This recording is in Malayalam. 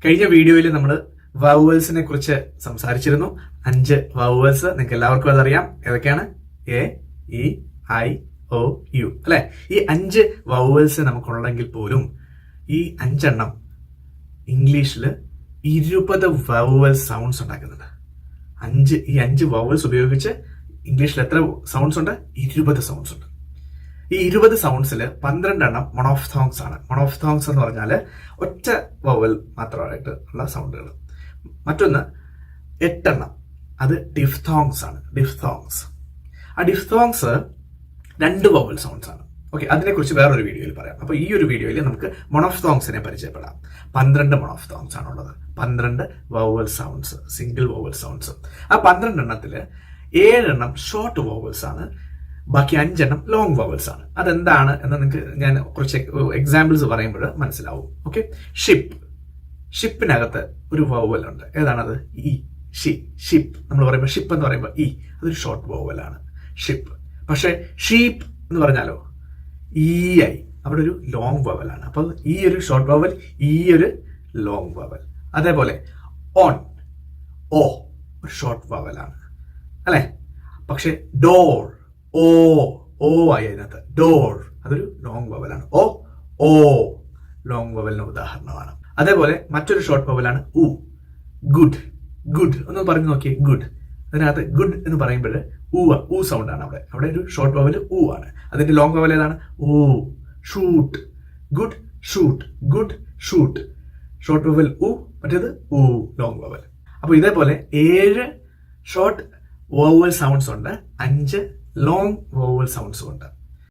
കഴിഞ്ഞ വീഡിയോയിൽ നമ്മൾ വവൽസിനെ കുറിച്ച് സംസാരിച്ചിരുന്നു. 5 വവൽസ് നിങ്ങൾക്ക് എല്ലാവർക്കും അതറിയാം. ഏതൊക്കെയാണ്? A, E, I, O, U അല്ലെ? ഈ 5 വവൽസ് നമുക്കുണ്ടെങ്കിൽ പോലും ഈ 5 എണ്ണം ഇംഗ്ലീഷിൽ 20 വവൽ സൗണ്ട്സ് ഉണ്ടാക്കുന്നുണ്ട്. ഈ 5 വവൽസ് ഉപയോഗിച്ച് ഇംഗ്ലീഷിൽ എത്ര സൗണ്ട്സ് ഉണ്ട്? 20 സൗണ്ട്സ് ഉണ്ട്. ഈ 20 സൗണ്ട്സിൽ 12 എണ്ണം മൊണോഫ്തോങ്സ് ആണ്. മൊണോഫ്തോങ്സ് എന്ന് പറഞ്ഞാൽ ഒറ്റ വവൽ മാത്രമായിട്ട് ഉള്ള സൗണ്ടുകൾ. മറ്റൊന്ന് 8 എണ്ണം, അത് ഡിഫ്തോങ്സ് ആണ്. ഡിഫ്തോങ്സ്. ആ ഡിഫ്തോങ്സ് 2 വവൽ സൗണ്ട്സ് ആണ്. ഓക്കെ, അതിനെക്കുറിച്ച് വേറൊരു വീഡിയോയിൽ പറയാം. അപ്പോൾ ഈ ഒരു വീഡിയോയിൽ നമുക്ക് മൊണോഫ്തോങ്സിനെ പരിചയപ്പെടാം. 12 മൊണോഫ്തോങ്സ് ആണുള്ളത്. 12 vowel sounds, single vowel sounds. ആ 12 എണ്ണത്തിൽ 7 എണ്ണം ഷോർട്ട് വവൽസ് ആണ്, ബാക്കി 5 എണ്ണം ലോങ് വവൽസ് ആണ്. അതെന്താണ് എന്ന് നിങ്ങൾക്ക് ഞാൻ കുറച്ച് എക്സാമ്പിൾസ് പറയുമ്പോൾ മനസ്സിലാവും. ഓക്കെ, ഷിപ്പിനകത്ത് ഒരു വവൽ ഉണ്ട്. ഏതാണത്? ഇ. ഷിപ്പ് നമ്മൾ പറയുമ്പോൾ, ഷിപ്പ് എന്ന് പറയുമ്പോൾ ഇ, അതൊരു ഷോർട്ട് വവലാണ്, ഷിപ്പ്. പക്ഷെ ഷീപ്പ് എന്ന് പറഞ്ഞാലോ ഈ ഐ, അവിടെ ഒരു ലോങ് വവലാണ്. അപ്പോൾ ഈ ഒരു ഷോർട്ട് വവൽ, ഈ ഒരു ലോങ് വവൽ. അതേപോലെ ഓൺ, ഓ ഒരു ഷോർട്ട് വവലാണ് അല്ലെ? പക്ഷെ ഡോർ, ഓ ആയി അതിനകത്ത്, ഡോർ അതൊരു ലോങ് വവലാണ്. ഓ ലോങ് വവലിന് ഉദാഹരണമാണ്. അതേപോലെ മറ്റൊരു ഷോർട്ട് വവലാണ് ഉ. ഗുഡ് ഒന്ന് പറഞ്ഞു നോക്കിയേ. ഗുഡ്, അതിനകത്ത് ഗുഡ് എന്ന് പറയുമ്പോൾ ഊ സൗണ്ട് ആണ്. അവിടെ ഒരു ഷോർട്ട് വവൽ ഊ ആണ്. അതിന്റെ ലോങ് വവൽ ഏതാണ്? ഊ. Shoot, good shoot, short vowel ഊ, മറ്റേത് ഊ, ലോങ് വവൽ. അപ്പൊ ഇതേപോലെ 7 ഷോർട്ട് വവൽ സൗണ്ട്സ് ഉണ്ട്, 5 ലോങ് വവൽ സൗണ്ട്സും ഉണ്ട്.